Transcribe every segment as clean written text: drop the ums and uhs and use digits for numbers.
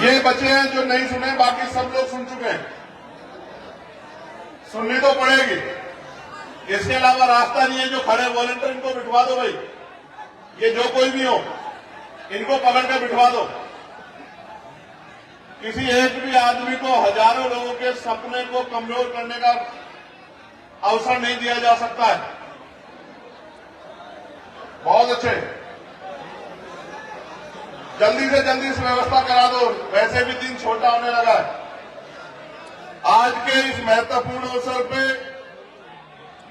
ये बचे हैं जो नहीं सुने, बाकी सब लोग सुन चुके हैं। सुननी तो पड़ेगी, इसके अलावा रास्ता नहीं है। जो खड़े वॉलंटियर इनको बिठवा दो भाई, ये जो कोई भी हो इनको पकड़ के बिठवा दो। किसी एक भी आदमी को हजारों लोगों के सपने को कमजोर करने का अवसर नहीं दिया जा सकता है। बहुत अच्छे, जल्दी से जल्दी इस व्यवस्था करा दो, वैसे भी दिन छोटा होने लगा है। आज के इस महत्वपूर्ण अवसर पे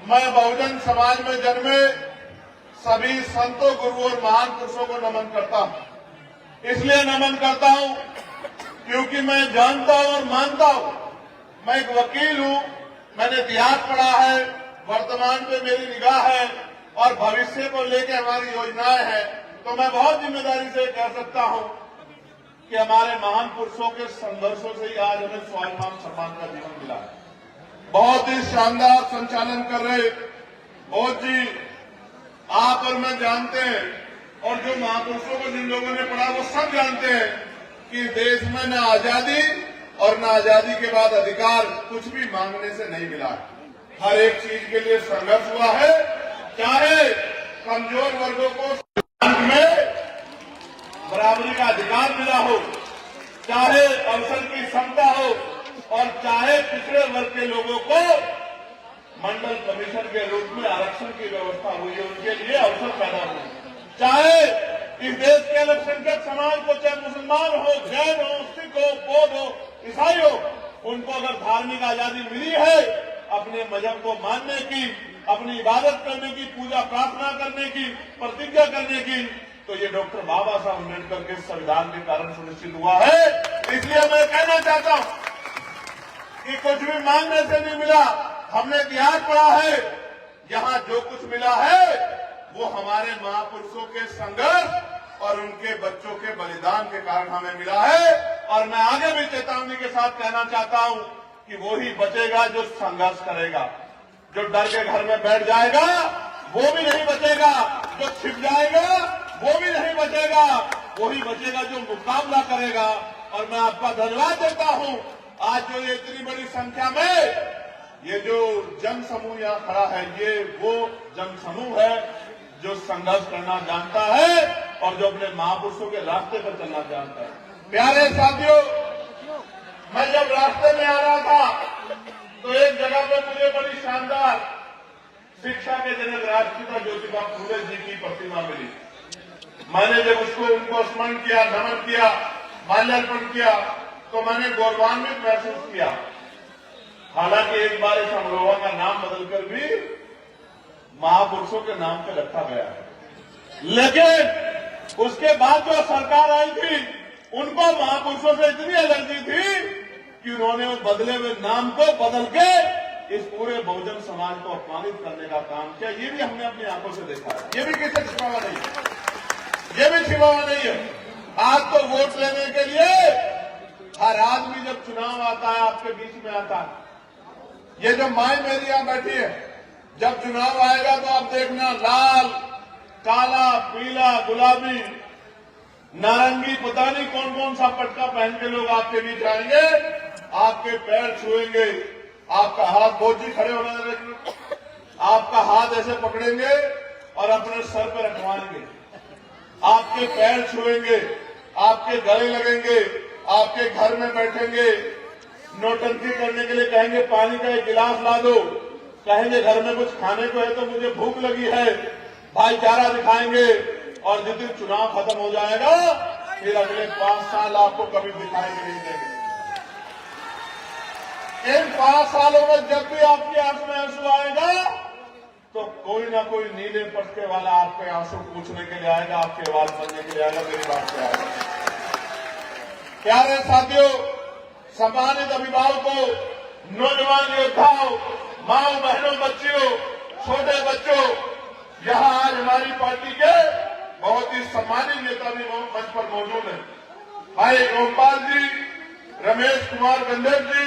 मैं बहुजन समाज में जन्मे सभी संतों, गुरुओं और महान पुरुषों को नमन करता हूं। इसलिए नमन करता हूं क्योंकि मैं जानता हूं और मानता हूं, मैं एक वकील हूं, मैंने इतिहास पढ़ा है, वर्तमान पे मेरी निगाह है और भविष्य को लेकर हमारी योजनाएं हैं। तो मैं बहुत जिम्मेदारी से कह सकता हूं कि हमारे महान पुरुषों के संघर्षों से ही आज हमें स्वाभिमान सम्मान का जीवन मिला है। बहुत ही शानदार संचालन कर रहे बोध जी, आप और मैं जानते हैं, और जो महापुरुषों को जिन लोगों ने पढ़ा वो सब जानते हैं कि देश में न आजादी और न आजादी के बाद अधिकार कुछ भी मांगने से नहीं मिला है। हर एक चीज के लिए संघर्ष हुआ है, चाहे कमजोर वर्गों को में बराबरी का अधिकार मिला हो, चाहे अवसर की क्षमता हो, और चाहे पिछड़े वर्ग के लोगों को मंडल कमीशन के रूप में आरक्षण की व्यवस्था हुई है, उनके लिए अवसर पैदा हुए, चाहे इस देश के अल्पसंख्यक समाज को, चाहे मुसलमान हो, जैन हो, सिख हो, बौद्ध हो, ईसाई हो, उनको अगर धार्मिक आजादी मिली है अपने मजहब को मानने की, अपनी इबादत करने की, पूजा प्रार्थना करने की, प्रतिज्ञा करने की, तो ये डॉक्टर बाबा साहब अम्बेडकर के संविधान के कारण सुनिश्चित हुआ है। इसलिए मैं कहना चाहता हूं कि कुछ भी मांगने से नहीं मिला, हमने इतिहास पढ़ा है, यहां जो कुछ मिला है वो हमारे महापुरुषों के संघर्ष और उनके बच्चों के बलिदान के कारण हमें मिला है। और मैं आगे भी चेतावनी के साथ कहना चाहता हूं कि वो ही बचेगा जो संघर्ष करेगा। जो डर के घर में बैठ जाएगा वो भी नहीं बचेगा, जो छिप जाएगा वो भी नहीं बचेगा, वही बचेगा जो मुकाबला करेगा। और मैं आपका धन्यवाद देता हूं, आज जो ये इतनी बड़ी संख्या में ये जो जन समूह यहाँ खड़ा है, ये वो जन समूह है जो संघर्ष करना जानता है और जो अपने महापुरुषों के रास्ते पर चलना जानता है। प्यारे साथियों, मैं जब रास्ते में आ रहा था तो एक जगह पे मुझे बड़ी शानदार शिक्षा के जनक राष्ट्रपिता ज्योतिबा फूले जी की प्रतिमा मिली। मैंने जब उनको स्मरण किया, नमन किया, माल्यार्पण किया, तो मैंने गौरवान्वित महसूस किया। हालांकि एक बार इस अमरोहा का नाम बदलकर भी महापुरुषों के नाम पे रखा गया है, लेकिन उसके बाद जो सरकार आई थी उनको महापुरुषों से इतनी एलर्जी थी कि उन्होंने उस बदले हुए नाम को बदल के इस पूरे बहुजन समाज को अपमानित करने का काम किया। ये भी हमने अपनी आंखों से देखा है, ये भी किसी छिपावा नहीं है, ये भी छिपावा नहीं है। आज तो वोट लेने के लिए हर आदमी जब चुनाव आता है आपके बीच में आता है। ये जो माई मेरी यहां बैठी है, जब चुनाव आएगा तो आप देखना लाल, काला, पीला, गुलाबी, नारंगी, पता नहीं कौन कौन सा पटका पहन के लोग आपके बीच आएंगे, आपके पैर छुएंगे, आपका हाथ, बोझ जी खड़े होने लगे, आपका हाथ ऐसे पकड़ेंगे और अपने सर पर रखवाएंगे, आपके पैर छुएंगे, आपके गले लगेंगे, आपके घर में बैठेंगे, नौटंकी करने के लिए कहेंगे पानी का एक गिलास ला दो, कहेंगे घर में कुछ खाने को है तो मुझे भूख लगी है, भाईचारा दिखाएंगे। और जिस दिन चुनाव खत्म हो जाएगा फिर अगले 5 साल आपको कभी दिखाई नहीं देंगे। इन 5 सालों में जब भी आपकी आंख में आंसू आएगा तो कोई ना कोई नीले पटके वाला आपके आंसू पूछने के लिए आएगा, आपकी आवाज बनने के लिए आएगा, मेरी बात से आएगा। प्यारे साथियों, सम्मानित अभिभावकों, नौजवान योद्धाओं, माओ बहनों, बच्चियों, छोटे बच्चों, यहां आज हमारी पार्टी के बहुत ही सम्मानित नेता भी मंच पर मौजूद हैं। भाई गोपाल जी, रमेश कुमार गंधेर जी,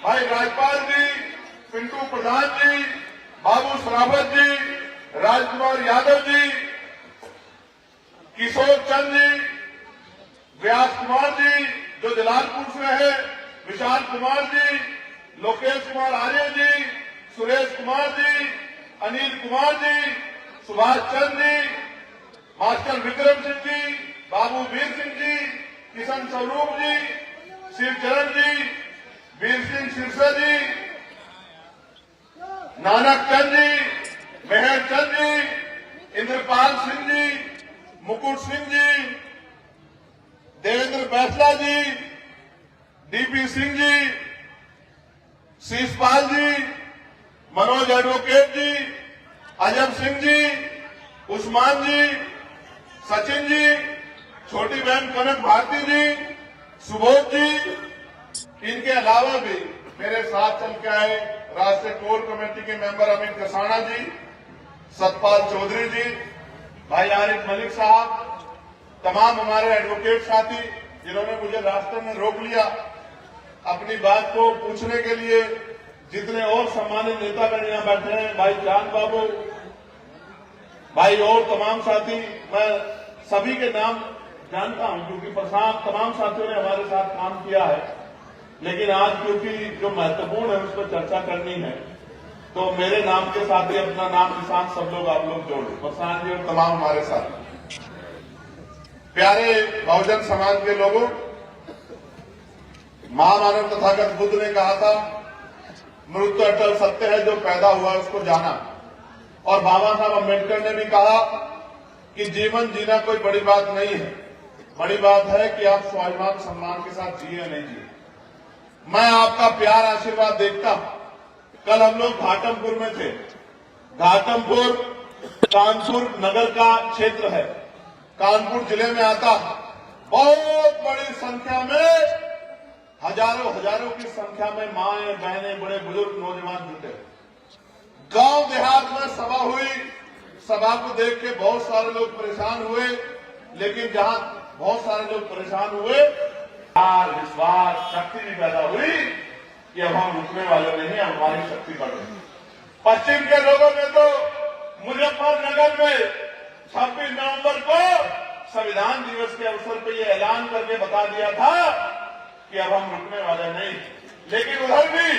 भाई राजपाल जी, पिंटू प्रधान जी, बाबू सरावत जी, राजकुमार यादव जी, किशोर चंद जी, व्यास कुमार जी, जो जलालपुर से है, विशाल कुमार जी, लोकेश कुमार आर्य जी, सुरेश कुमार जी, अनिल कुमार जी, सुभाष चंद्र जी, मास्टर विक्रम सिंह जी, बाबू वीर सिंह जी, किशन स्वरूप जी, शिवचरण जी, वीर सिंह सिरसा जी, नानक चंद जी, मेहर चंद जी, इंद्रपाल सिंह जी, मुकुट सिंह जी, देवेंद्र बैसला जी, डीपी सिंह जी, शीशपाल जी, मनोज एडवोकेट जी, अजब सिंह जी, उस्मान जी, सचिन जी, छोटी बहन कनक भारती जी, सुबोध जी, इनके अलावा भी मेरे साथ चल के आए राष्ट्रीय कोर कमेटी के मेंबर अमित कसाना जी, सतपाल चौधरी जी, भाई आरिफ मलिक साहब, तमाम हमारे एडवोकेट साथी जिन्होंने मुझे रास्ते में रोक लिया अपनी बात को पूछने के लिए, जितने और सम्मानित नेतागण यहां बैठे हैं, भाई जान बाबू, भाई और तमाम साथी, मैं सभी के नाम जानता हूं क्योंकि तमाम साथियों ने हमारे साथ काम किया है, लेकिन आज क्योंकि जो महत्वपूर्ण है उस पर चर्चा करनी है तो मेरे नाम के साथ ही अपना नाम निशान सब लोग आप लोग जोड़ लो, प्रशांत जी और तमाम हमारे साथ। प्यारे बहुजन समाज के लोगों, महामानव तथागत बुद्ध ने कहा था मृत्यु अटल सत्य है, जो पैदा हुआ उसको जाना। और बाबा साहब अम्बेडकर ने भी कहा कि जीवन जीना कोई बड़ी बात नहीं है, बड़ी बात है कि आप स्वाभिमान सम्मान के साथ जिए या नहीं जिए। मैं आपका प्यार आशीर्वाद देखता हूं। कल हम लोग घाटमपुर में थे। घाटमपुर कानपुर नगर का क्षेत्र है, कानपुर जिले में आता। बहुत बड़ी संख्या में, हजारों की संख्या में माएं, बहनें, बड़े बुजुर्ग, नौजवान जुटे। गांव देहात में सभा हुई। सभा को देख के बहुत सारे लोग परेशान हुए, लेकिन जहां बहुत सारे लोग परेशान हुए, विश्वास, शक्ति भी पैदा हुई कि अब हम रुकने वाले नहीं, हमारी शक्ति बढ़ रही। पश्चिम के लोगों ने तो मुजफ्फरनगर में 26 नवंबर को संविधान दिवस के अवसर पर यह ऐलान करके बता दिया था कि अब हम रुकने वाले नहीं। लेकिन उधर भी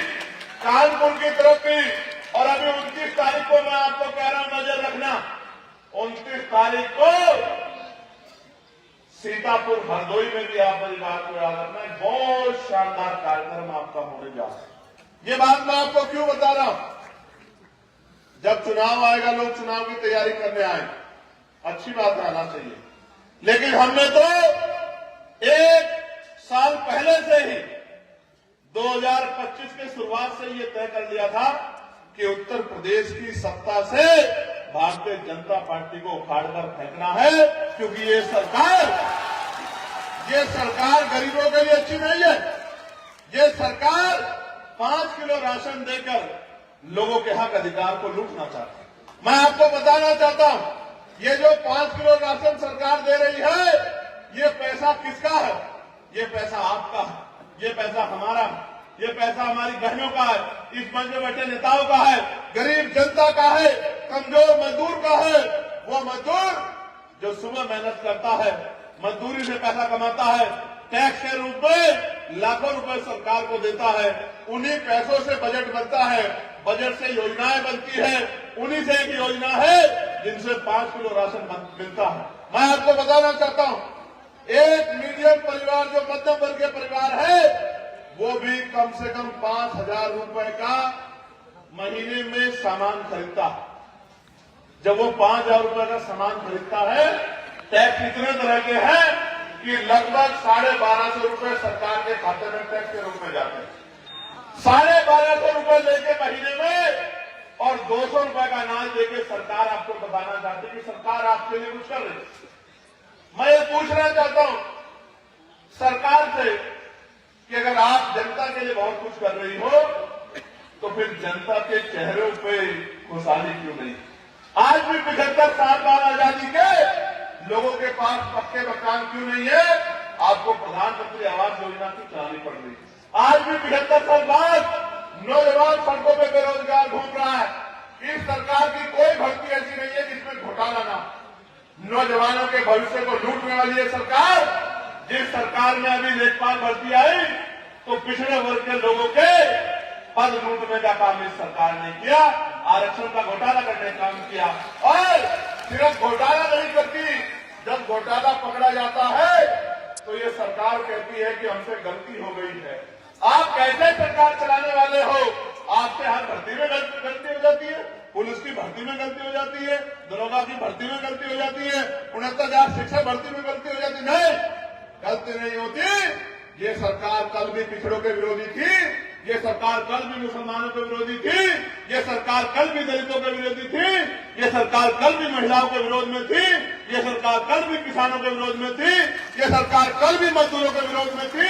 कानपुर की तरफ भी, और अभी 29 तारीख को मैं आपको कह रहा हूं नजर रखना, 29 तारीख को सीतापुर हरदोई में भी आप मेरी बात को याद रखना, एक बहुत शानदार कार्यक्रम आपका होने जा रहा है। ये बात मैं आपको क्यों बता रहा हूं? जब चुनाव आएगा लोग चुनाव की तैयारी करने आए, अच्छी बात आना चाहिए, लेकिन हमने तो 1 साल पहले से ही 2025 के शुरुआत से ये तय कर लिया था कि उत्तर प्रदेश की सत्ता से भारतीय जनता पार्टी को उखाड़कर फेंकना है, क्योंकि ये सरकार गरीबों के लिए अच्छी नहीं है। ये सरकार 5 किलो राशन देकर लोगों के हक अधिकार को लूटना चाहती है। मैं आपको बताना चाहता हूं, ये जो 5 किलो राशन सरकार दे रही है, ये पैसा किसका है? ये पैसा आपका है, ये पैसा हमारा है, ये पैसा हमारी बहनों का है, इस मंच में बैठे नेताओं का है, गरीब जनता का है, कमजोर मजदूर का है। वो मजदूर जो सुबह मेहनत करता है, मजदूरी से पैसा कमाता है, टैक्स के रूप में लाखों रुपए सरकार को देता है, उन्हीं पैसों से बजट बनता है, बजट से योजनाएं बनती है, उन्हीं से एक योजना है जिनसे 5 किलो राशन मिलता है। मैं आपको बताना चाहता हूं, एक मीडियम परिवार जो मध्यम वर्गीय परिवार है, वो भी कम से कम 5,000 रुपए का महीने में सामान खरीदता है। जब वो 5,000 रुपए का सामान खरीदता है, टैक्स इतने तरह के हैं कि लगभग 1250 रुपए सरकार के खाते में टैक्स के रूप में जाते हैं। 1250 रुपए लेके महीने में, और 200 रुपए का अनाज देके सरकार आपको बताना चाहती है कि सरकार आपके लिए कुछ कर रही है। मैं ये पूछना चाहता हूं सरकार से कि अगर आप जनता के लिए बहुत कुछ कर रही हो, तो फिर जनता के चेहरों पे खुशहाली क्यों नहीं? आज भी 75 साल बाद आजादी के लोगों के पास पक्के मकान क्यों नहीं है? आपको प्रधानमंत्री आवास योजना की चलानी पड़ रही है। आज भी 75 साल बाद नौजवान सड़कों पे बेरोजगार घूम रहा है। इस सरकार की कोई भर्ती ऐसी नहीं है जिसमें घोटाला ना हो। नौजवानों के भविष्य को लूटने वाली ये सरकार जिस सरकार में अभी लेखपाल भर्ती आई तो पिछड़े वर्ग के लोगों के पद लूटने का काम इस सरकार ने किया, आरक्षण का घोटाला करने का काम किया। और सिर्फ घोटाला नहीं करती, जब घोटाला पकड़ा जाता है तो ये सरकार कहती है कि हमसे गलती हो गई है। आप कैसे सरकार चलाने वाले हो? आपसे हर भर्ती में गलती हो जाती है, पुलिस की भर्ती में गलती हो जाती है, दरोगा की भर्ती में गलती हो जाती है, 69,000 शिक्षक भर्ती में गलती हो जाती है। नहीं, गलती नहीं होती। ये सरकार कल भी पिछड़ों के विरोधी थी, ये सरकार कल भी मुसलमानों के विरोधी थी, ये सरकार कल भी दलितों के विरोधी थी, ये सरकार कल भी महिलाओं के विरोध में थी, ये सरकार कल भी किसानों के विरोध में थी, ये सरकार कल भी मजदूरों के विरोध में थी,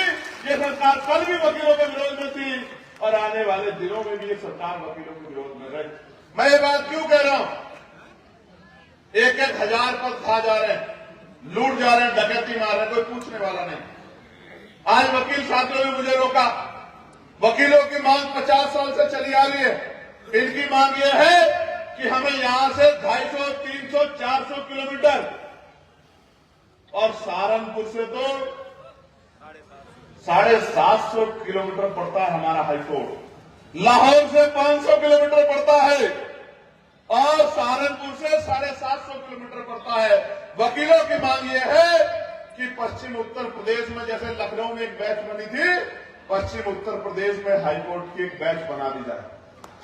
ये सरकार कल भी वकीलों के विरोध में थी और आने वाले दिनों में भी ये सरकार वकीलों के विरोध में रहे। मैं ये बात क्यों कह रहा हूं? 1-1 हजार पद खा जा रहे हैं, लूट जा रहे हैं, डकैती मार रहे हैं, कोई पूछने वाला नहीं। आज वकील साथियों ने मुझे रोका। वकीलों की मांग 50 साल से चली आ रही है। इनकी मांग यह है कि हमें यहां से 250, 300, 400 किलोमीटर और सहारनपुर से तो 750 किलोमीटर पड़ता है हमारा हाईकोर्ट, लाहौर से 500 किलोमीटर पड़ता है और सहारनपुर से 750 किलोमीटर पड़ता है। वकीलों की मांग यह है कि पश्चिम उत्तर प्रदेश में जैसे लखनऊ में एक बैच बनी थी, पश्चिम उत्तर प्रदेश में हाईकोर्ट की एक बैच बना दी जाए।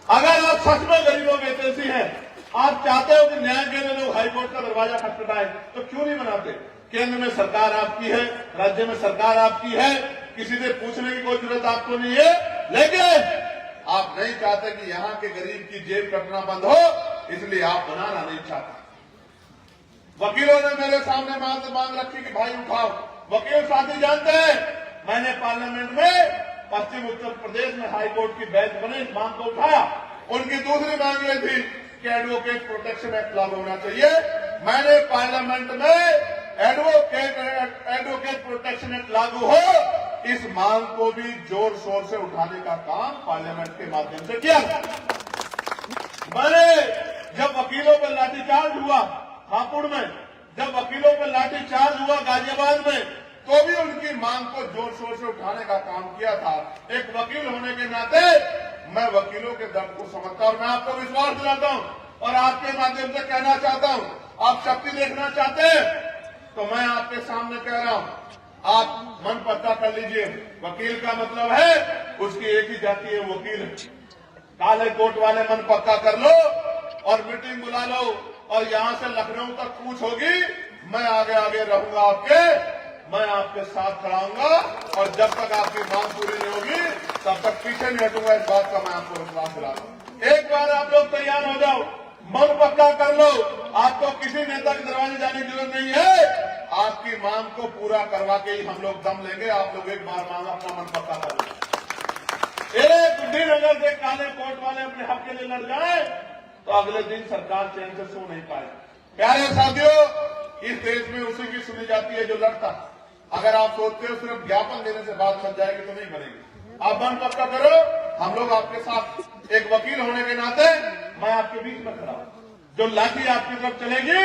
अगर आप सच में गरीबों के हितैषी हैं, आप चाहते हो कि न्याय के लिए लोग हाईकोर्ट का दरवाजा खटखटाए, तो क्यों नहीं बनाते? केंद्र में सरकार आपकी है, राज्य में सरकार आपकी है, किसी से पूछने की कोई जरूरत आपको नहीं है। लेकिन आप नहीं चाहते कि यहां के गरीब की जेब कटना बंद हो, इसलिए आप बनाना नहीं चाहते। वकीलों ने मेरे सामने मांग रखी कि भाई उठाओ। वकील साथी जानते हैं, मैंने पार्लियामेंट में पश्चिम उत्तर प्रदेश में हाईकोर्ट की बेंच बनी, इस मांग को उठाया। उनकी दूसरी मांग ये थी कि एडवोकेट प्रोटेक्शन एक्ट लागू होना चाहिए। मैंने पार्लियामेंट में एडवोकेट प्रोटेक्शन एक्ट लागू हो, इस मांग को भी जोर शोर से उठाने का काम पार्लियामेंट के माध्यम से किया। मैंने जब वकीलों पर लाठीचार्ज हुआ हापुड़ में, जब वकीलों पर लाठीचार्ज हुआ गाजियाबाद में, तो भी उनकी मांग को जोर शोर से उठाने का काम किया था। एक वकील होने के नाते मैं वकीलों के दर्द को समझता हूं। मैं आपको विश्वास दिलाता हूं और आपके माध्यम से कहना चाहता हूं, आप शक्ति देखना चाहते हैं तो मैं आपके सामने कह रहा हूं, आप मन पक्का कर लीजिए। वकील का मतलब है उसकी एक ही जाति है, वकील। काले कोट वाले मन पक्का कर लो और मीटिंग बुला लो और यहां से लखनऊ तक पूछ होगी, मैं आगे आगे रहूंगा आपके, मैं आपके साथ खड़ा हूंगा और जब तक आपकी मांग पूरी नहीं होगी तब तक पीछे नहीं हटूंगा। इस बात का मैं आपको विश्वास दिलाता हूं। एक बार आप लोग तैयार हो जाओ, मन पक्का कर लो, आपको किसी नेता के दरवाजे जाने की जरूरत नहीं है। आपकी मांग को पूरा करवा के ही हम लोग दम लेंगे। आप लोग एक बार मांग अपना मन पक्का कर लो। एक दिन अगर से काले कोट वाले अपने हक के लिए लड़ जाए तो अगले दिन सरकार चैन से सो नहीं पाए। प्यारे साथियों, इस देश में उसी की सुनी जाती है जो लड़ता। अगर आप सोचते हो सिर्फ ज्ञापन देने से बात बन जाएगी तो नहीं बनेगी। आप मन पक्का करो, हम लोग आपके साथ। एक वकील होने के नाते मैं आपके बीच में खड़ा हूं। जो लाठी आपकी तरफ चलेगी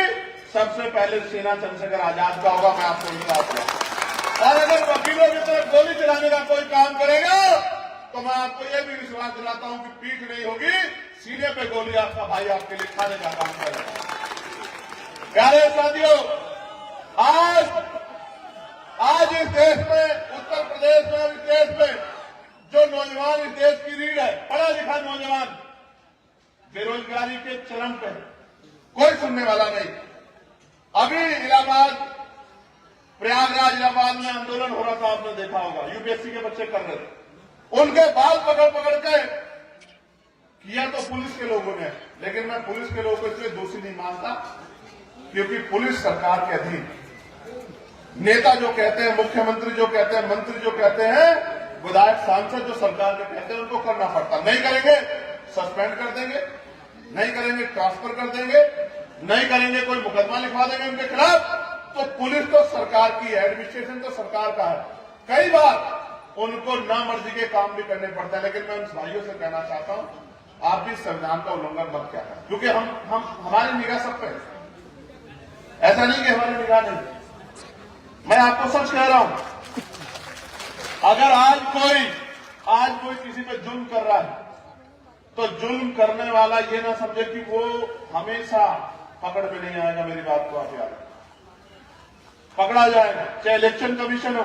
सबसे पहले सेना चंद्रशेखर आजाद का होगा, मैं आपको विश्वास दूंगा। और अगर वकीलों की तरफ गोली चलाने का कोई काम करेगा तो मैं आपको यह भी विश्वास दिलाता हूं कि पीठ नहीं होगी, सीने पे गोली आपका भाई आपके लिए खाने का काम करेगा। प्यारे साथियों, आज इस देश में, उत्तर प्रदेश में और इस देश में जो नौजवान इस देश की रीढ़ है, पढ़ा लिखा नौजवान बेरोजगारी के चरम पे, कोई सुनने वाला नहीं। अभी इलाहाबाद, प्रयागराज इलाहाबाद में आंदोलन हो रहा था, आपने देखा होगा, यूपीएससी के बच्चे कर रहे थे। उनके बाल पकड़ पकड़ के किया तो पुलिस के लोगों ने, लेकिन मैं पुलिस के लोगों को इसलिए दोषी नहीं मानता क्योंकि पुलिस सरकार के अधीन। नेता जो कहते हैं, मुख्यमंत्री जो कहते हैं, मंत्री जो कहते हैं, विधायक सांसद जो सरकार के कहते हैं, उनको करना पड़ता। नहीं करेंगे सस्पेंड कर देंगे, नहीं करेंगे ट्रांसफर कर देंगे, नहीं करेंगे कोई मुकदमा लिखवा देंगे उनके खिलाफ। तो पुलिस तो सरकार की है, एडमिनिस्ट्रेशन तो सरकार का है। कई बार उनको ना मर्जी के काम भी करने पड़ते हैं। लेकिन मैं उन भाइयों से कहना चाहता हूं, आप भी संविधान का उल्लंघन मत क्या करें, क्योंकि हम हमारी निगाह सब पे, ऐसा नहीं कि हमारी निगाह नहीं। मैं आपको सच कह रहा हूं, अगर आज कोई किसी पे जुल्म कर रहा है तो जुल्म करने वाला ये ना समझे कि वो हमेशा पकड़ में नहीं आएगा। मेरी बात को आप याद पकड़ा जाएगा, चाहे इलेक्शन कमीशन हो,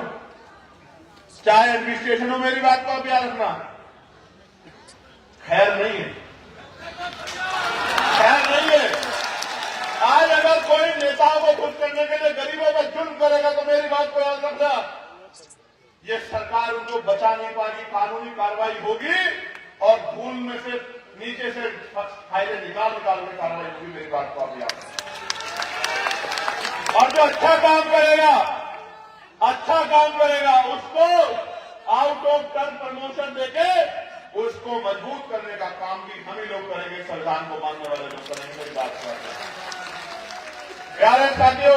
चाहे एडमिनिस्ट्रेशन हो। मेरी बात को आप याद रखना, खैर नहीं है, खैर नहीं है। आज अगर कोई नेताओं को खुश करने के लिए गरीबों पर जुल्म करेगा तो मेरी बात को याद रखना, ये सरकार उनको बचा नहीं पाएगी, कानूनी कार्रवाई होगी और धूल में से नीचे से फायदे निकाल के कार्रवाई होगी। मेरी बात को आप याद रखना। और जो अच्छा काम करेगा उसको आउट ऑफ टर्न प्रमोशन देके उसको मजबूत करने का काम भी हम ही लोग करेंगे, संविधान को मानने वाले लोग करेंगे। मेरी बात को प्यारे साथियों,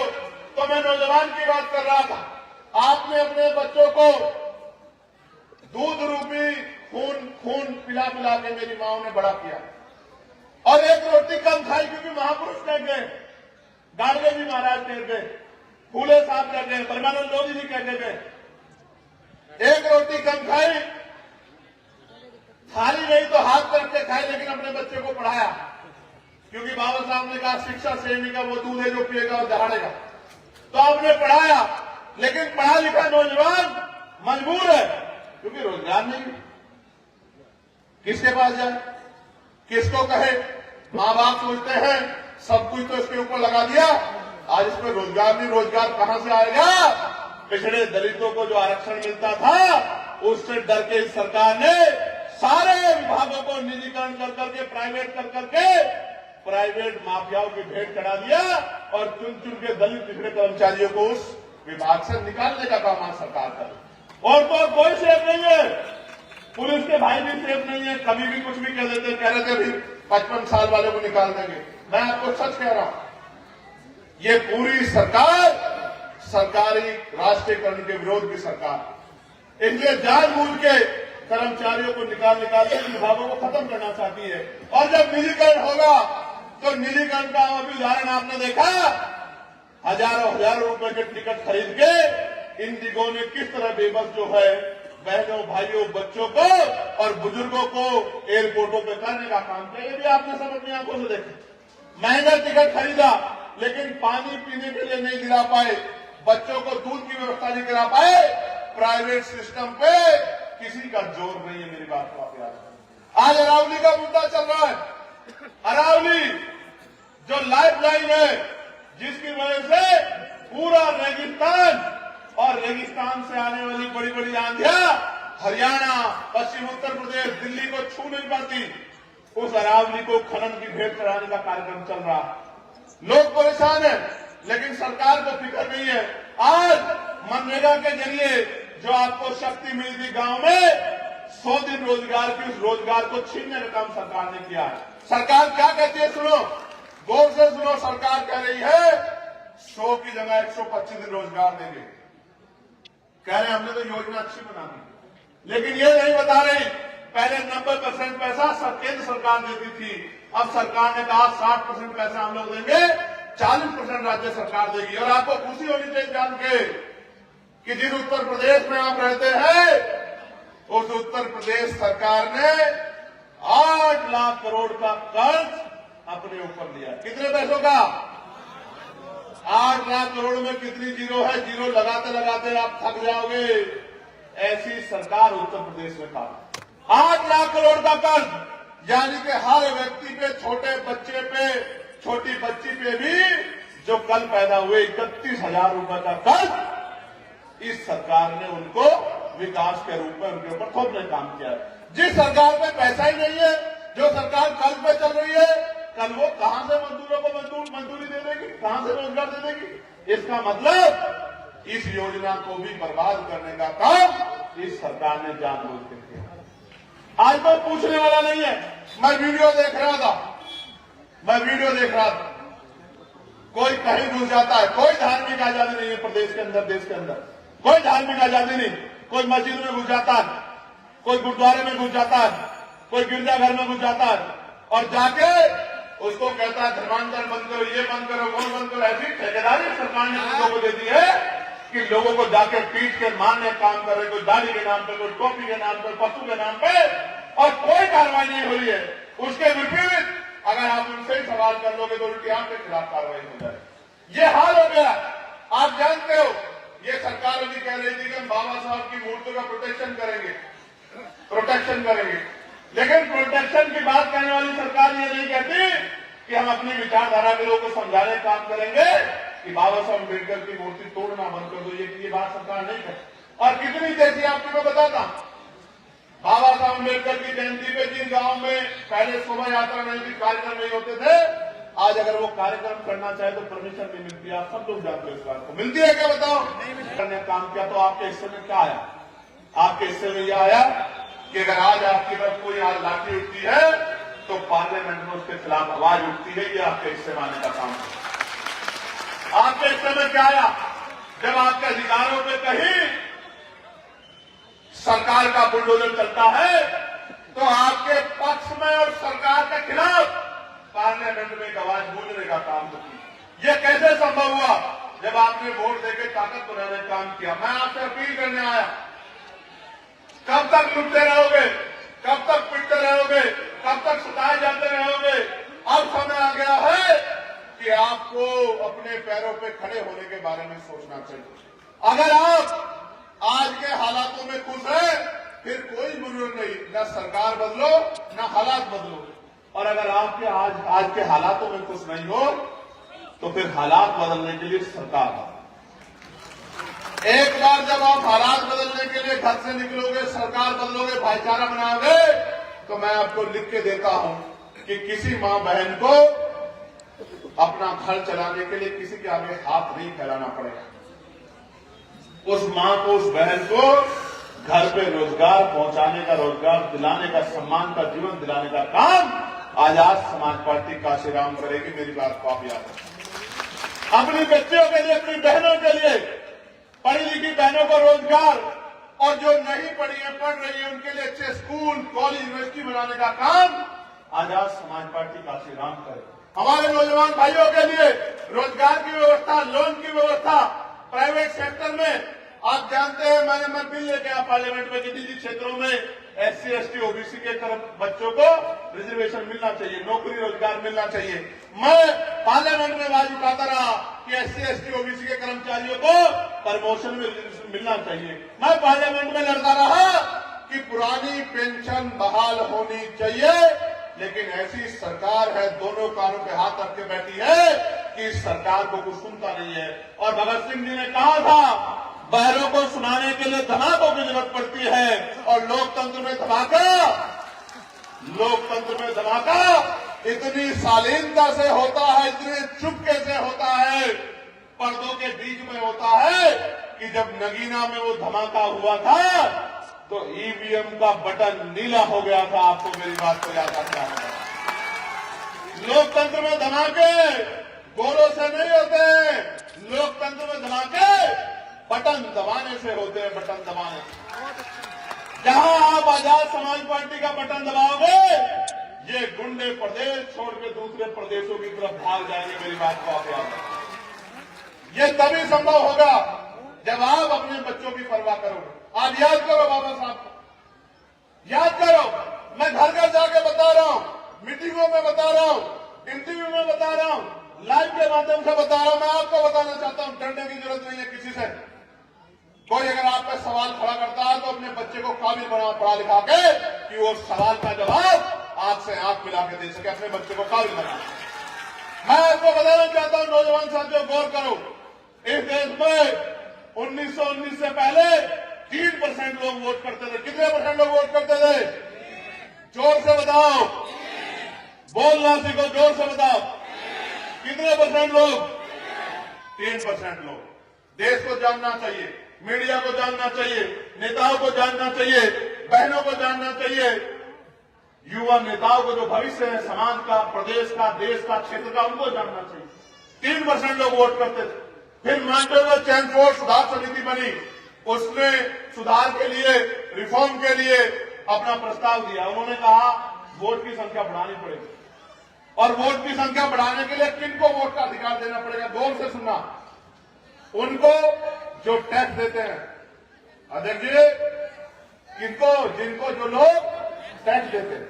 तो मैं नौजवान की बात कर रहा था। आपने अपने बच्चों को दूध रूपी खून पिला के मेरी माओ ने बड़ा किया और एक रोटी कम खाई क्योंकि महापुरुष कह गए, गाड़गे जी महाराज कह गए, फूले साहब कह गए, परमानंद लोधी जी कह गए। एक रोटी कम खाई, थाली नहीं तो हाथ रख के खाई, लेकिन अपने बच्चे को पढ़ाया क्योंकि बाबा साहब ने कहा शिक्षा सेवी का वो दूध है जो पिएगा और दहाड़ेगा। तो आपने पढ़ाया, लेकिन पढ़ा लिखा नौजवान मजबूर है क्योंकि रोजगार नहीं। किसके पास जाए, किसको कहे? मां बाप सोचते हैं सब कुछ तो इसके ऊपर लगा दिया, आज इसमें रोजगार नहीं, रोजगार कहां से आएगा? पिछड़े दलितों को जो आरक्षण मिलता था उससे डर के इस सरकार ने सारे विभागों को निजीकरण कर करके, प्राइवेट कर करके प्राइवेट माफियाओं की भेंट चढ़ा दिया और चुन के दलित पिछड़े कर्मचारियों को उस विभाग से निकालने का काम आज सरकार करे। और तो कोई सेफ नहीं है, पुलिस के भाई भी सेफ नहीं है, कभी भी कुछ भी कह रहे थे भी 55 साल वाले को निकाल देंगे। मैं आपको सच कह रहा हूं, ये पूरी सरकार सरकारी राष्ट्रीयकरण के विरोध की सरकार, इसलिए जानबूझ के कर्मचारियों को निकाल के विभागों को खत्म करना चाहती है। और जब निजीकरण होगा तो निजीकरण का अभी उदाहरण आपने देखा, हजारों रुपए के टिकट खरीद के इंडिगो ने किस तरह बेबस जो है बहनों, भाइयों, बच्चों को और बुजुर्गों को एयरपोर्टों पे करने का काम किया। ये भी आपने सब अपनी आंखों से देखा। महंगा टिकट खरीदा लेकिन पानी पीने के लिए नहीं दिला पाए, बच्चों को दूध की व्यवस्था नहीं करा पाए। प्राइवेट सिस्टम पे किसी का जोर नहीं है। मेरी बात को आप याद रखें। आज अरावली का मुद्दा चल रहा है। अरावली जो लाइफलाइन है, जिसकी वजह से पूरा रेगिस्तान और रेगिस्तान से आने वाली बड़ी बड़ी आंधियां हरियाणा, पश्चिम उत्तर प्रदेश, दिल्ली को छू नहीं पाती, उस अरावली को खनन की भेंट चढ़ाने का कार्यक्रम चल रहा है। लोग परेशान हैं, लेकिन सरकार को फिक्र नहीं है। आज मनरेगा के जरिए जो आपको शक्ति मिली थी गांव में, 100 दिन रोजगार की, उस रोजगार को छीनने का काम सरकार ने किया है। सरकार क्या कहती है सुनो, गौर से सुनो। सरकार कह रही है 100 की जगह 125 दिन रोजगार देंगे। कह रहे हमने तो योजना अच्छी बना दी, लेकिन ये नहीं बता रही पहले 90% पैसा केंद्र सरकार देती थी, अब सरकार ने कहा 60% पैसा हम लोग देंगे, 40% राज्य सरकार देगी। और आपको खुशी होनी चाहिए जान के कि जिस उत्तर प्रदेश में आप रहते हैं, उस उत्तर प्रदेश सरकार ने 8 लाख करोड़ का कर्ज अपने ऊपर लिया। कितने पैसों का? 8 लाख करोड़ में कितनी जीरो है? जीरो लगाते लगाते आप थक जाओगे। ऐसी सरकार उत्तर प्रदेश में था। 8 लाख करोड़ का कर्ज, यानी कि हर व्यक्ति पे, छोटे बच्चे पे, छोटी बच्ची पे भी जो कल पैदा हुए 31,000 रुपए का कर्ज इस सरकार ने उनको विकास के रूप में उनके ऊपर थोपने का काम किया है। जिस सरकार पे पैसा ही नहीं है, जो सरकार कर्ज पे चल रही है, कल वो कहां से मजदूरों को मजदूरी दे देगी, कहां से रोजगार दे देगी? इसका मतलब इस योजना को भी बर्बाद करने का काम इस सरकार ने जानबूझ के किया। आज कोई पूछने वाला नहीं है। मैं वीडियो देख रहा था, कोई कहीं घुस जाता है। कोई धार्मिक आजादी नहीं है प्रदेश के अंदर, देश के अंदर कोई धार्मिक आजादी नहीं। कोई मस्जिद में घुस जाता है, कोई गुरुद्वारे में घुस जाता है, कोई गिरजाघर में घुस जाता है और जाके उसको कहता है धर्मांतरण बंद करो, ये बंद करो, वो बंद करो। ऐसी ठेकेदारी सरकार ने लोगों को दे दी है कि लोगों को जाकर पीट के मारने का काम कर रहे, कोई दाढ़ी के नाम पे, कोई टोपी के नाम पे, पशु के नाम पे, और कोई कार्रवाई नहीं हुई है। उसके विपरीत अगर आप उनसे ही सवाल कर लोगे तो उल्टी आपके खिलाफ कार्रवाई हो जाए। ये हाल हो गया। आप जानते हो ये सरकार अभी कह रही थी कि हम बाबा साहब की मूर्ति का प्रोटेक्शन करेंगे, लेकिन प्रोटेक्शन की बात करने वाली सरकार ये नहीं कहती कि हम अपनी विचारधारा के लोगों को समझाने का काम करेंगे कि बाबा साहब अम्बेडकर की मूर्ति तोड़ना बंद कर दो। ये बात सरकार नहीं करती। और कितनी जैसी आपको मैं बताता, बाबा साहब अम्बेडकर की जयंती पे जिन गांव में पहले शोभा यात्रा नहीं थी, कार्यक्रम नहीं होते थे, आज अगर वो कार्यक्रम करना चाहे तो परमिशन नहीं मिलती। आप सब लोग जानते हो इस बात को। मिलती है क्या बताओ? नहीं काम किया तो आपके हिस्से में क्या आया? आपके हिस्से में यह आया कि अगर आज आपकी तरफ कोई आज लाठी उठती है तो पार्लियामेंट में उसके खिलाफ आवाज उठती है। ये आपके हिस्से में आने का काम है। आपके हिस्से में क्या आया? जब आपके अधिकारों पे कहीं सरकार का बुलडोजर चलता है तो आपके पक्ष में और सरकार के खिलाफ पार्लियामेंट में एक आवाज गूंजने का काम होती है। यह कैसे संभव हुआ? जब आपने वोट देकर ताकत बनाने का काम किया। मैं आपसे अपील करने आया, कब तक लुटते रहोगे? कब तक पिटते रहोगे? कब तक सताए जाते रहोगे? अब समय आ गया है कि आपको अपने पैरों पे खड़े होने के बारे में सोचना चाहिए। अगर आप आज के हालातों में खुश हैं, फिर कोई जरूरत नहीं, न सरकार बदलो न हालात बदलो। और अगर आपके आज के हालातों में खुश नहीं हो तो फिर हालात बदलने के लिए सरकार बदलो। एक बार जब आप हालात बदलने के लिए घर से निकलोगे, सरकार बदलोगे, भाईचारा बनाओगे, तो मैं आपको लिख के देता हूं कि किसी मां बहन को अपना घर चलाने के लिए किसी के आगे हाथ नहीं फैलाना पड़ेगा। उस मां को, उस बहन को घर पे रोजगार पहुंचाने का, रोजगार दिलाने का, सम्मान का जीवन दिलाने का काम आजाद समाज पार्टी काशीराम करेगी। मेरी बात को आप याद रखें। अपनी बच्चियों के लिए, अपनी बहनों के लिए, पढ़ी लिखी बहनों को रोजगार, और जो नहीं पढ़ी है, पढ़ रही है, उनके लिए अच्छे स्कूल, कॉलेज, यूनिवर्सिटी बनाने का काम आजाद समाज पार्टी काशीराम करेगी। हमारे नौजवान भाइयों के लिए रोजगार की व्यवस्था, लोन की व्यवस्था, प्राइवेट सेक्टर में आप जानते हैं मैं बिल लेके आया पार्लियामेंट में कि निजी क्षेत्रों में SC, ST, OBC के बच्चों को रिजर्वेशन मिलना चाहिए, नौकरी रोजगार मिलना चाहिए। मैं पार्लियामेंट में आवाज उठाता रहा कि SC, ST, OBC के कर्मचारियों को प्रमोशन में मिलना चाहिए। मैं पार्लियामेंट में लड़ता रहा कि पुरानी पेंशन बहाल होनी चाहिए, लेकिन ऐसी सरकार है, दोनों कानों पे हाथ रख के बैठी है कि इस सरकार को कुछ सुनता नहीं है। और भगत सिंह जी ने कहा था, बहरों को सुनाने के लिए धमाकों की जरूरत पड़ती है, और लोकतंत्र में धमाका इतनी शालीनता से होता है, इतने चुपके से होता है, पर्दों के बीच में होता है कि जब नगीना में वो धमाका हुआ था तो EVM का बटन नीला हो गया था। आपको मेरी बात को याद रखना है। लोकतंत्र में धमाके गोरों से नहीं होते, लोकतंत्र में धमाके बटन दबाने से होते हैं, बटन दबाने से। जहां आप आजाद समाज पार्टी का बटन दबाओगे, ये गुंडे प्रदेश छोड़ के दूसरे प्रदेशों की तरफ भाग जाएंगे। मेरी बात को आप याद रखें। ये तभी संभव होगा जब आप अपने बच्चों की परवाह करोगे। आप याद करो बाबा साहब को, याद करो। मैं घर घर जाके बता रहा हूं, मीटिंगों में बता रहा हूं, इंटरव्यू में बता रहा हूं, लाइव के माध्यम से बता रहा हूं। मैं आपको बताना चाहता हूं, डरने की जरूरत नहीं है किसी से। कोई अगर आप पे सवाल खड़ा करता है तो अपने बच्चे को काबिल बना, पढ़ा लिखा के कि वो सवाल का जवाब आंख से आंख मिला के दे सके, अपने बच्चे को काबिल बना। मैं आपको बताना चाहता हूं, नौजवान साथियों, गौर करो। इस देश में 1919 से पहले 3% लोग वोट करते थे। कितने परसेंट लोग वोट करते थे? जोर से बताओ, बोलना सीखो, जोर से बताओ। कितने परसेंट लोग? 3% लोग। देश को जानना चाहिए, मीडिया को जानना चाहिए, नेताओं को जानना चाहिए, बहनों को जानना चाहिए, युवा नेताओं को जो भविष्य है समाज का, प्रदेश का, देश का, क्षेत्र का, उनको जानना चाहिए। 3% लोग वोट करते थे। फिर मैंडेला चैनफोर्ड सुधार समिति बनी, उसने सुधार के लिए, रिफॉर्म के लिए अपना प्रस्ताव दिया। उन्होंने कहा वोट की संख्या बढ़ानी पड़ेगी, और वोट की संख्या बढ़ाने के लिए किनको वोट का अधिकार देना पड़ेगा? गौर से सुनना। उनको जो टैक्स देते हैं, और देखिए किनको, जिनको जो लोग टैक्स देते हैं,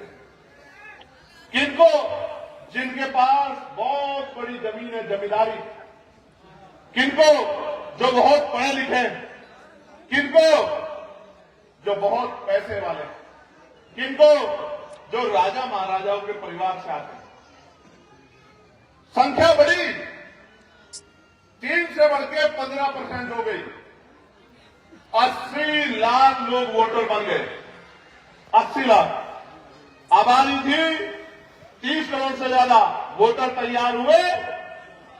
किनको, जिनके पास बहुत बड़ी जमीन है, जमींदारी, किनको जो बहुत पढ़े लिखे, किनको जो बहुत पैसे वाले, किनको जो राजा महाराजाओं के परिवार से आते हैं। संख्या बढ़ी, 3 से बढ़ के 15% हो गई। 80 लाख लोग वोटर बन गए। 80 लाख आबादी थी, 30 करोड़ से ज्यादा वोटर तैयार हुए।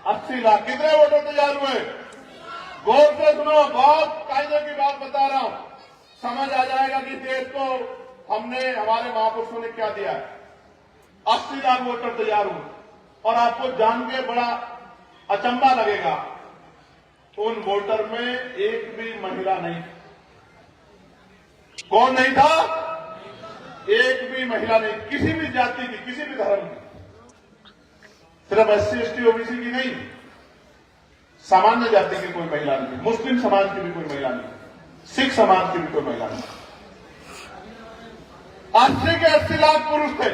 80 लाख कितने वोटर तैयार हुए? गौर से सुनो, बहुत कायदे की बात बता रहा हूं, समझ आ जाएगा कि देश को हमने, हमारे महापुरुषों ने क्या दिया है। 80 लाख वोटर तैयार हुए, और आपको जान के बड़ा अचंभा लगेगा, उन वोटर में एक भी महिला नहीं। कौन नहीं था? एक भी महिला नहीं, किसी भी जाति की, किसी भी धर्म की, सिर्फ SC ST OBC की नहीं, सामान्य जाति की कोई महिला नहीं, मुस्लिम समाज की भी कोई महिला नहीं, सिख समाज की भी कोई महिला नहीं। 80 के 80 लाख पुरुष थे,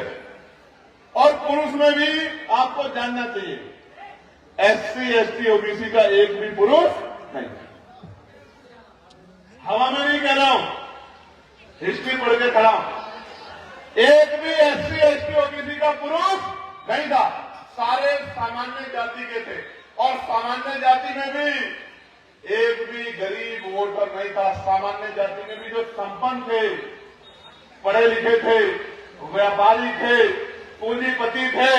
और पुरुष में भी आपको जानना चाहिए, SC ST OBC का एक भी पुरुष नहीं। हवा में नहीं कह रहा हूं, हिस्ट्री पढ़ के खड़ा हूं। एक भी SC ST OBC का पुरुष नहीं था, सारे सामान्य जाति के थे, और सामान्य जाति में भी एक भी गरीब वोटर नहीं था। सामान्य जाति में भी जो संपन्न थे, पढ़े लिखे थे, व्यापारी थे, पूंजीपति थे,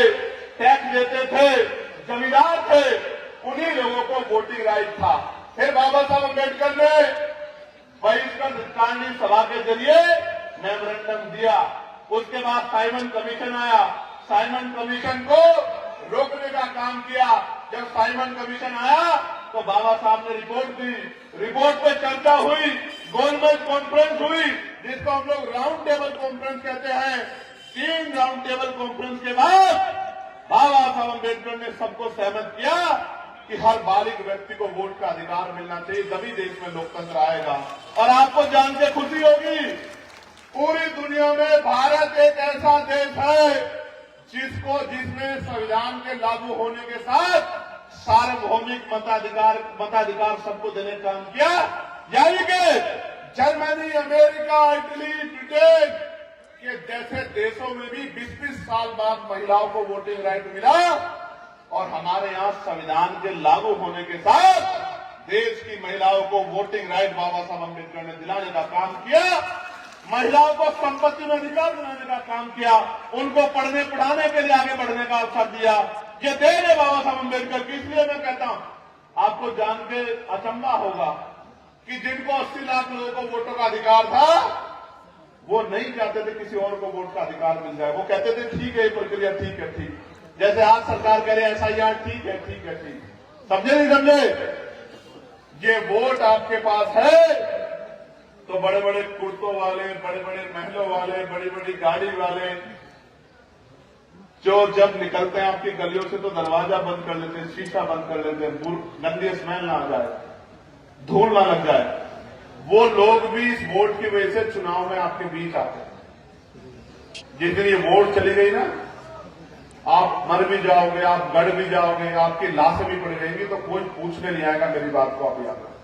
टैक्स देते थे, जमींदार थे, उन्हीं लोगों को वोटिंग राइट था। फिर बाबा साहब अम्बेडकर ने बहिष्करण सभा के जरिए मेमोरेंडम दिया। उसके बाद साइमन कमीशन आया, साइमन कमीशन को रोकने का काम किया। जब साइमन कमीशन आया तो बाबा साहब ने रिपोर्ट दी, रिपोर्ट पे चर्चा हुई, गोलमेज कॉन्फ्रेंस हुई, जिसको हम लोग राउंड टेबल कॉन्फ्रेंस कहते हैं। 3 राउंड टेबल कॉन्फ्रेंस के बाद बाबा साहब अम्बेडकर ने सबको सहमत किया कि हर बालिग व्यक्ति को वोट का अधिकार मिलना चाहिए, तभी देश में लोकतंत्र आएगा। और आपको जान के खुशी होगी, पूरी दुनिया में भारत एक ऐसा देश है जिसने संविधान के लागू होने के साथ सार्वभौमिक मताधिकार सबको देने का काम किया। यानी कि जर्मनी, अमेरिका, इटली, ब्रिटेन के जैसे देशों में भी 20-20 साल बाद महिलाओं को वोटिंग राइट मिला, और हमारे यहां संविधान के लागू होने के साथ देश की महिलाओं को वोटिंग राइट बाबा साहब अम्बेडकर ने दिलाने का काम किया। महिलाओं को संपत्ति में अधिकार दिलाने का काम किया, उनको पढ़ने पढ़ाने के लिए आगे बढ़ने का अवसर दिया। ये देन है बाबा साहब अम्बेडकर की। इसलिए मैं कहता हूं, आपको जान के अचंभा होगा कि जिनको 80 लाख लोगों को वोटों का अधिकार था, वो नहीं चाहते थे किसी और को वोट का अधिकार मिल जाए। वो कहते थे ठीक है, ये प्रक्रिया ठीक है, ठीक। जैसे आज सरकार कह रही है SIR ठीक है, ठीक है, ठीक। समझे नहीं समझे? ये वोट आपके पास है तो बड़े बड़े कुर्तों वाले, बड़े बड़े महलों वाले, बड़ी बड़ी गाड़ी वाले जो जब निकलते हैं आपकी गलियों से तो दरवाजा बंद कर लेते हैं, शीशा बंद कर लेते हैं, गंदी स्मेल ना आ जाए, धूल ना लग जाए, वो लोग भी इस वोट की वजह से चुनाव में आपके बीच आते हैं। जिस दिन ये वोट चली गई ना, आप मर भी जाओगे, आप गड़ भी जाओगे, आपकी लाशें भी पड़ जाएंगी, तो कोई पूछने नहीं आएगा। मेरी बात को आप याद रखें।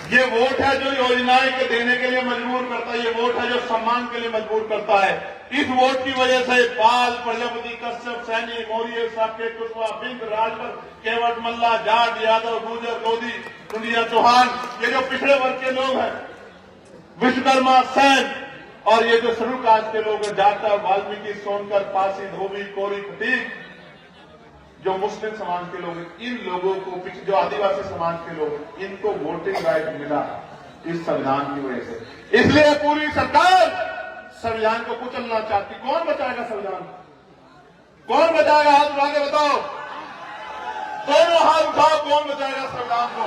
ये वोट है जो योजनाएं के देने के लिए मजबूर करता है, ये वोट है जो सम्मान के लिए मजबूर करता है। इस वोट की वजह से पाल, प्रजापति, कश्यप, सैनी, मौर्य, साकेत, कुशवाहा, बिंद, राजभर, केवट, मल्ला, जाट, यादव, गुर्जर, लोधी, टुंडिया, चौहान, ये जो पिछड़े वर्ग के लोग हैं, विश्वकर्मा, सैन, और ये जो शेड्यूल कास्ट के लोग हैं, जाटव, वाल्मीकि, सोनकर, पासी, धोबी, कोरी, खटीक, जो मुस्लिम समाज के लोग हैं, इन लोगों को, जो आदिवासी समाज के लोग हैं, इनको वोटिंग राइट मिला इस संविधान की वजह से। इसलिए पूरी सरकार संविधान को कुचलना चाहती। कौन बचाएगा संविधान? कौन बचाएगा? हाथ उठा के बताओ, दोनों हाथ उठाओ, कौन बचाएगा संविधान को?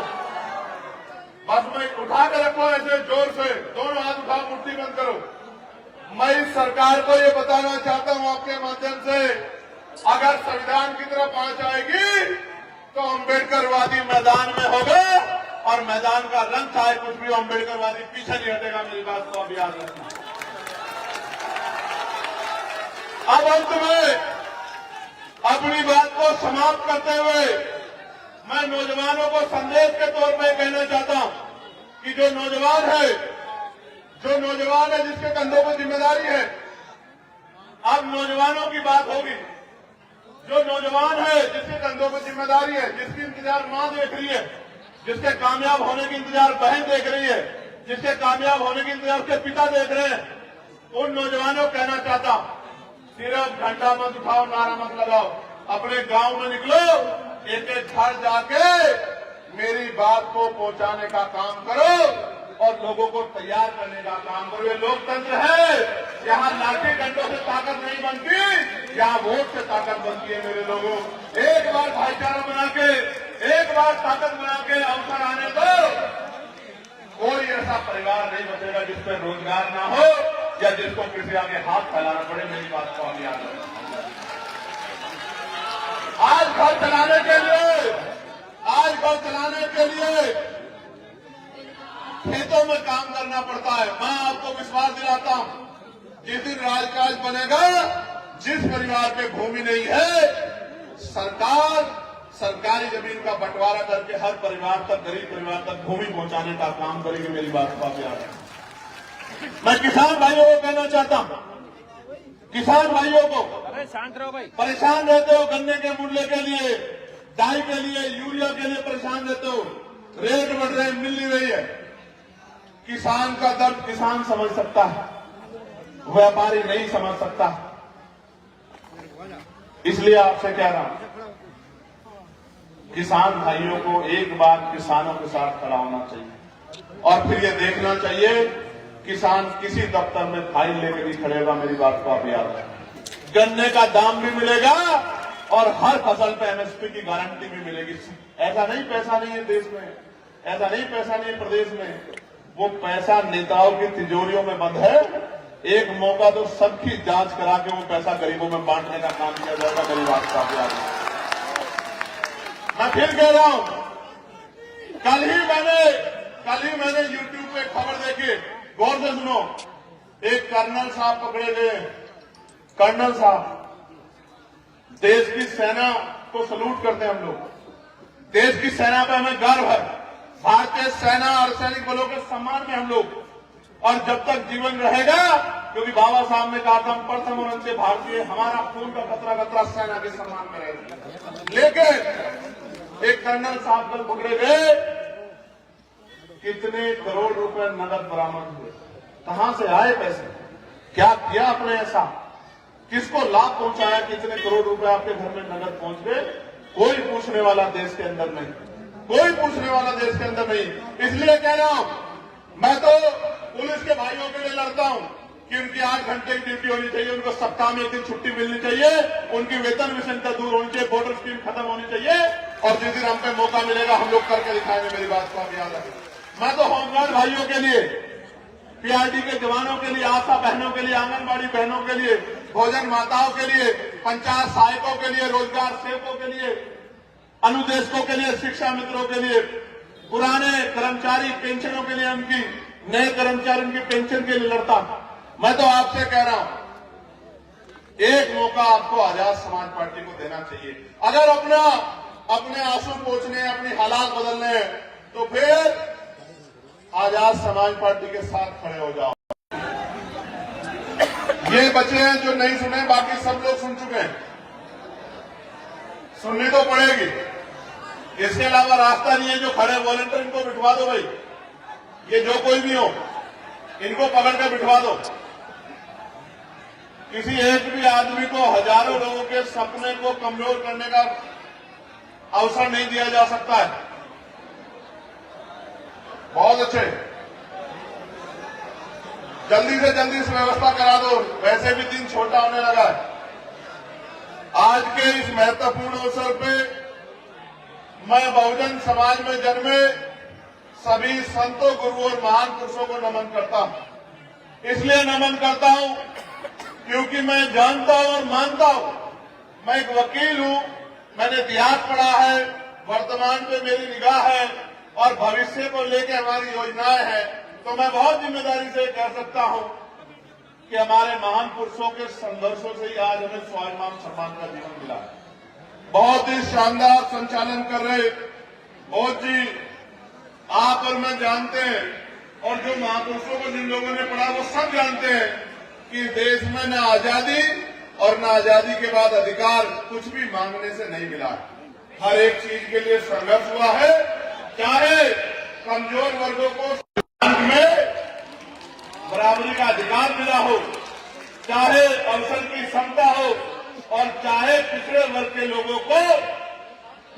बस में उठा के रखो ऐसे जोर से, दोनों हाथ उठाओ, मुट्ठी बंद करो। मैं इस सरकार को ये बताना चाहता हूं आपके माध्यम से, अगर संविधान की तरफ आ जाएगी तो अम्बेडकरवादी मैदान में होगा और मैदान का रंग चाहे कुछ भी, अम्बेडकरवादी पीछे नहीं हटेगा। मेरी बात को अब याद रखना। अब अंत में अपनी बात को समाप्त करते हुए मैं नौजवानों को संदेश के तौर पर कहना चाहता हूं कि जो नौजवान है जिसके कंधों पर जिम्मेदारी है, अब नौजवानों की बात होगी। जो नौजवान है जिसके कंधों पर जिम्मेदारी है, जिसकी इंतजार मां देख रही है, जिसके कामयाब होने की इंतजार बहन देख रही है, जिसके कामयाब होने की इंतजार उसके पिता देख रहे हैं, उन नौजवानों को कहना चाहता हूं, सिर्फ घंटा मत उठाओ, नारा मत लगाओ, अपने गांव में निकलो, एक एक घर जाके मेरी बात को पहुंचाने का काम करो और लोगों को तैयार करने का काम करो। ये लोकतंत्र है, यहाँ लाठी डंडों से ताकत नहीं बनती, यहाँ वोट से ताकत बनती है। मेरे लोगों, एक बार भाईचारा बना के, एक बार ताकत बना के अवसर आने दो। कोई ऐसा परिवार नहीं बचेगा जिसमें रोजगार ना हो या जिसको किसी आगे हाथ फैलाना पड़े। मेरी बात को आप याद रखें। आज घर चलाने के लिए खेतों में काम करना पड़ता है। मैं आपको विश्वास दिलाता हूं, जिस दिन राजकाज बनेगा, जिस परिवार पे भूमि नहीं है, सरकार सरकारी जमीन का बंटवारा करके हर परिवार तक, गरीब परिवार तक भूमि पहुंचाने का काम करेगी। मेरी बात को आप याद रखें। मैं किसान भाइयों को कहना चाहता हूं, किसान भाइयों को, शांत रहो भाई, परेशान रहते हो गन्ने के मूल्य के लिए, डाई के लिए, यूरिया के लिए परेशान रहते हो, रेट बढ़ रहे, मिल नहीं रही है। किसान का दर्द किसान समझ सकता है, व्यापारी नहीं समझ सकता। इसलिए आपसे कह रहा हूं, किसान भाइयों को एक बार किसानों के साथ खड़ा होना चाहिए और फिर ये देखना चाहिए किसान किसी दफ्तर में फाइल लेकर भी खड़ेगा। मेरी बात को आप याद रखें। गन्ने का दाम भी मिलेगा और हर फसल पे एमएसपी की गारंटी भी मिलेगी। ऐसा नहीं पैसा नहीं है देश में, ऐसा नहीं पैसा नहीं है प्रदेश में, वो पैसा नेताओं की तिजोरियों में बंद है। एक मौका तो सबकी जांच करा के वो पैसा गरीबों में बांटने का काम किया जाएगा। मेरी बात को आप याद रखें। मैं फिर कह रहा हूं, कल ही मैंने YouTube पे खबर देखी, गौर से सुनो। एक कर्नल साहब पकड़े गए। कर्नल साहब, देश की सेना को सलूट करते हैं हम लोग। देश की सेना पे हमें गर्व है। भारतीय सेना और सैनिक बलों के सम्मान में हम लोग, और जब तक जीवन रहेगा, क्योंकि बाबा साहब ने कहा था हम प्रथम और अंत्य भारतीय, हमारा खून का कतरा कतरा सेना के सम्मान में रहेगा। लेकिन एक कर्नल साहब कल पकड़े गए, कितने करोड़ रुपए नगद बरामद हुए, कहां से आए पैसे, क्या किया आपने ऐसा, किसको लाभ पहुंचाया, कितने करोड़ रुपए आपके घर में नगद पहुंच गए, कोई पूछने वाला देश के अंदर नहीं, कोई पूछने वाला देश के अंदर नहीं। इसलिए कह रहा हूं, मैं तो पुलिस के भाइयों के लिए लड़ता हूं कि उनकी 8 घंटे की ड्यूटी होनी चाहिए, उनको सप्ताह में 1 दिन छुट्टी मिलनी चाहिए, उनकी वेतन विषमता दूर होनी चाहिए, बॉर्डर स्कीम खत्म होनी चाहिए, और जिस दिन हम पे मौका मिलेगा हम लोग करके दिखाएंगे। मेरी बात को आप याद रखें। मैं तो होमगार्ड भाइयों के लिए, पीआरडी के जवानों के लिए, आशा बहनों के लिए, आंगनबाड़ी बहनों के लिए, भोजन माताओं के लिए, पंचायत सहायकों के लिए, रोजगार सेवकों के लिए, अनुदेशकों के लिए, शिक्षा मित्रों के लिए, पुराने कर्मचारी पेंशनों के लिए, उनकी नए कर्मचारी उनकी पेंशन के लिए लड़ता। मैं तो आपसे कह रहा हूं, एक मौका आपको आजाद समाज पार्टी को देना चाहिए। अगर अपने आंसू पोंछने, अपनी हालात बदलने हैं, तो फिर आजाद समाज पार्टी के साथ खड़े हो जाओ। ये बचे हैं जो नहीं सुने, बाकी सब लोग सुन चुके हैं, सुननी तो पड़ेगी। इसके अलावा रास्ता नहीं है। जो खड़े वॉलंटियर, इनको बिठवा दो भाई, ये जो कोई भी हो, इनको पकड़ कर बिठवा दो। किसी एक भी आदमी को हजारों लोगों के सपने को कमजोर करने का अवसर नहीं दिया जा सकता है। बहुत अच्छे, जल्दी से जल्दी इस व्यवस्था करा दो, वैसे भी दिन छोटा होने लगा है। आज के इस महत्वपूर्ण अवसर पे मैं बहुजन समाज में जन्मे सभी संतों, गुरुओं और महान पुरुषों को नमन करता हूं। इसलिए नमन करता हूं क्योंकि मैं जानता हूं और मानता हूं, मैं एक वकील हूं, मैंने इतिहास पढ़ा है, वर्तमान पे मेरी निगाह है और भविष्य को लेकर हमारी योजनाएं हैं, तो मैं बहुत जिम्मेदारी से कह सकता हूं कि हमारे महान पुरुषों के संघर्षों से ही आज हमें स्वाभिमान सम्मान का जीवन मिला है। बहुत ही शानदार संचालन कर रहे बोध जी, आप और मैं जानते हैं, और जो महापुरुषों को जिन लोगों ने पढ़ा वो सब जानते हैं कि देश में न आजादी और न आजादी के बाद अधिकार कुछ भी मांगने से नहीं मिला है। हर एक चीज के लिए संघर्ष हुआ है, चाहे कमजोर वर्गों को में बराबरी का अधिकार मिला हो, चाहे अवसर की क्षमता हो, और चाहे पिछड़े वर्ग के लोगों को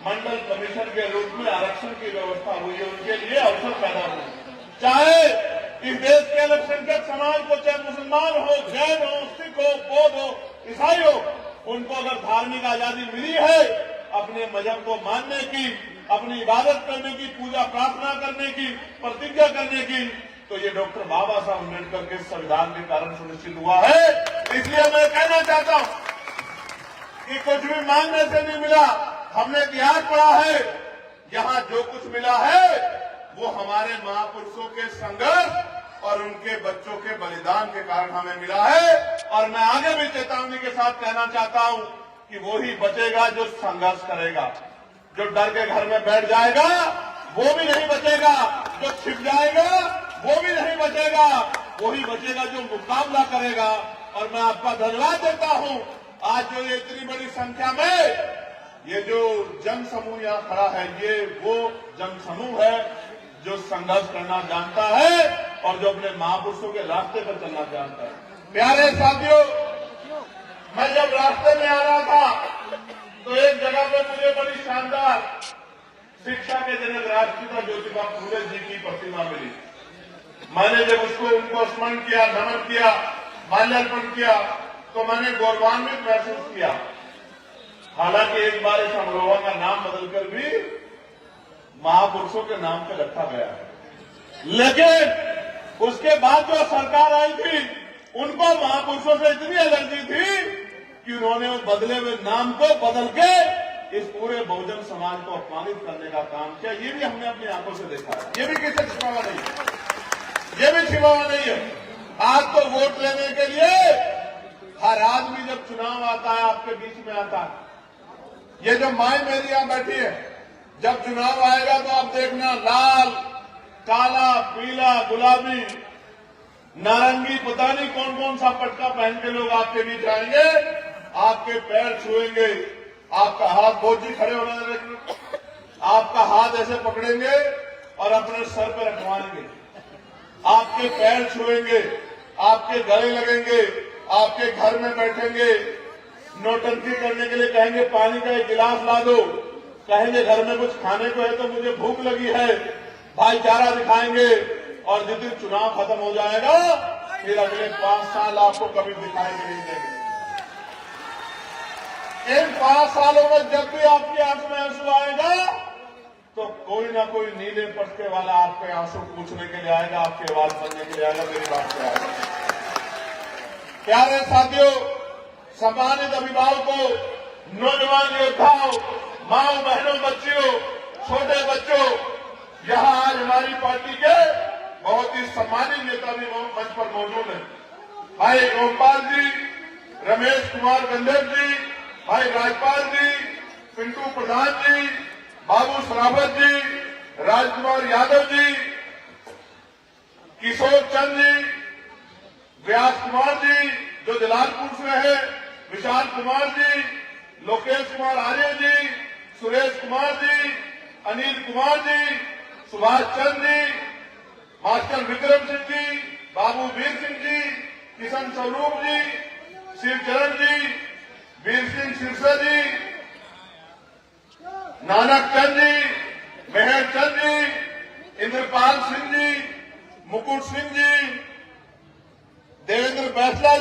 मंडल कमीशन के रूप में आरक्षण की व्यवस्था हुई है, उनके लिए अवसर पैदा हुए, चाहे इस देश के अल्पसंख्यक समाज को, चाहे मुसलमान हो, जैन हो, सिख हो, बौद्ध हो, ईसाई हो, उनको अगर धार्मिक आजादी मिली है अपने मजहब को मानने की, अपनी इबादत करने की, पूजा प्रार्थना करने की, प्रतिज्ञा करने की, तो ये डॉक्टर बाबा साहब अम्बेडकर के संविधान के कारण सुनिश्चित हुआ है। इसलिए मैं कहना चाहता हूं कि कुछ भी मांगने से नहीं मिला, हमने इतिहास पढ़ा है, यहां जो कुछ मिला है वो हमारे महापुरुषों के संघर्ष और उनके बच्चों के बलिदान के कारण हमें मिला है। और मैं आगे भी चेतावनी के साथ कहना चाहता हूं कि वो ही बचेगा जो संघर्ष करेगा। जो डर के घर में बैठ जाएगा वो भी नहीं बचेगा, जो छिप जाएगा वो भी नहीं बचेगा, वही बचेगा जो मुकाबला करेगा। और मैं आपका धन्यवाद देता हूं, आज जो ये इतनी बड़ी संख्या में ये जो जन समूह यहाँ खड़ा है, ये वो जन समूह है जो संघर्ष करना जानता है और जो अपने महापुरुषों के रास्ते पर चलना जानता है। प्यारे साथियों, मैं जब रास्ते में आ रहा था तो एक जगह पे मुझे बड़ी शानदार शिक्षा के जनक राष्ट्रपिता ज्योतिबा फूले जी की प्रतिमा मिली। मैंने जब उनको स्मरण किया, नमन किया, माल्यार्पण किया, तो मैंने गौरवान्वित महसूस किया। हालांकि एक बार इस अमरोहा का नाम बदलकर भी महापुरुषों के नाम पे रखा गया है, लेकिन उसके बाद जो सरकार आई थी उनको महापुरुषों से इतनी एलर्जी थी कि उन्होंने बदले हुए नाम को बदल के इस पूरे बहुजन समाज को अपमानित करने का काम किया। ये भी हमने अपनी आंखों से देखा है, ये भी किसी छिपावा नहीं है, ये भी छिपावा नहीं है। आज तो वोट लेने के लिए हर आदमी जब चुनाव आता है आपके बीच में आता है। ये जो माई मेरी यहां बैठी है, जब चुनाव आएगा तो आप देखना लाल, काला, पीला, गुलाबी, नारंगी, पता नहीं कौन कौन सा पटका पहन के लोग आपके बीच आएंगे, आपके पैर छुएंगे, आपका हाथ, बहुत जी खड़े होने देंगे, आपका हाथ ऐसे पकड़ेंगे और अपने सर पर रखवाएंगे, आपके पैर छुएंगे, आपके गले लगेंगे, आपके घर में बैठेंगे, नौटंकी करने के लिए कहेंगे पानी का एक गिलास ला दो, कहेंगे घर में कुछ खाने को है तो मुझे भूख लगी है, भाईचारा दिखाएंगे। और जिस दिन चुनाव खत्म हो जाएगा फिर अगले 5 साल आपको कभी दिखाई नहीं देंगे। इन 5 सालों में जब भी आपकी आंख में आंसू आएगा तो कोई ना कोई नीले पटके वाला आपके आंसू पूछने के लिए आएगा, आपकी आवाज बनने के लिए आएगा, मेरी बात से आएगा। प्यारे साथियों, सम्मानित अभिभावकों, नौजवान योद्धाओं, माओ, बहनों, बच्चियों, छोटे बच्चों, यहां आज हमारी पार्टी के बहुत ही सम्मानित नेता भी मंच पर मौजूद है। भाई गोपाल जी, रमेश कुमार गंधेर जी, भाई राजपाल जी, पिंटू प्रधान जी, बाबू सरावत जी, राजकुमार यादव जी, किशोर चंद जी, व्यास कुमार जी जो जलालपुर से है, विशाल कुमार जी, लोकेश कुमार आर्य जी, सुरेश कुमार जी, अनिल कुमार जी, सुभाष चंद्र जी, मास्टर विक्रम सिंह जी, बाबू वीर सिंह जी, किशन स्वरूप जी, शिवचरण जी, वीर सिंह सिरसा जी, नानक चंद जी, मेहर चंद जी, इंद्रपाल सिंह जी, मुकुट सिंह जी, देवेंद्र बैसला जी।